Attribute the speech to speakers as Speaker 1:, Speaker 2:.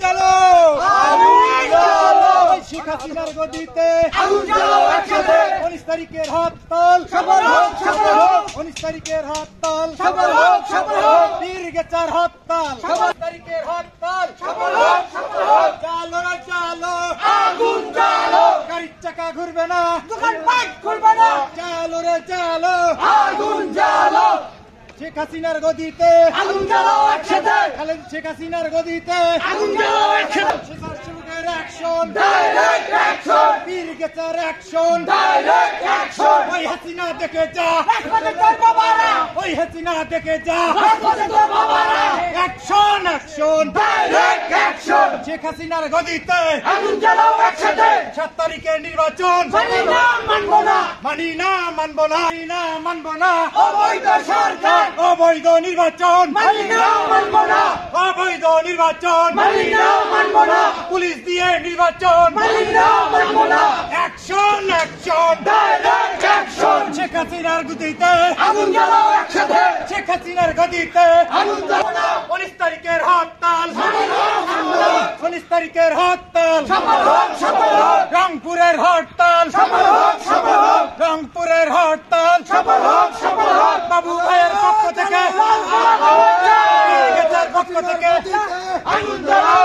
Speaker 1: চলো চলো শেখ হাসিনার গদিতে 19 তারিখের হরতাল 19 তারিখের হরতাল বীরগেচার হরতাল 19 তারিখের হরতাল চালো চালো আগুন জ্বালো গাড়ির চাকা ঘুরবে না দোকানপাট খুলবে না চালো রে চালো আগুন জ্বালো শেখ হাসিনার গদিতে আগুন জ্বালাও একসাথে খালেদ শেখ হাসিনার গদিতে আগুন জ্বালাও একসাথে স্বেচ্ছাসেবকের অ্যাকশন ডাইরেক্ট অ্যাকশন বীরগেচার অ্যাকশন ডাইরেক্ট অ্যাকশন ওই হাসিনা দেখে যা রাজপথে তোর বাবারা ওই হাসিনা দেখে যা রাজপথে তোর বাবারা action action direct action Sheikh হাসিনার গদিতে আগুন জ্বালাও একসাথে 7 তারিখের নির্বাচন মানি না মানব না মানি না মানব না মানব না অবৈধ সরকার অবৈধ নির্বাচন মানি না মানব না অবৈধ নির্বাচন মানি না মানব না পুলিশ দিয়ে নির্বাচন মানি না মানব না action action direct action Sheikh হাসিনার গদিতে আগুন জ্বালাও একসাথে শেখ হাসিনার গদিতে আগুন জ্বালাও 19 তারিখের হরতাল 19 তারিখের হরতাল রংপুরের হরতাল রংপুরের হরতাল বাবু ভাইয়ের পক্ষ থেকে পক্ষ থেকে আগুন জ্বালাও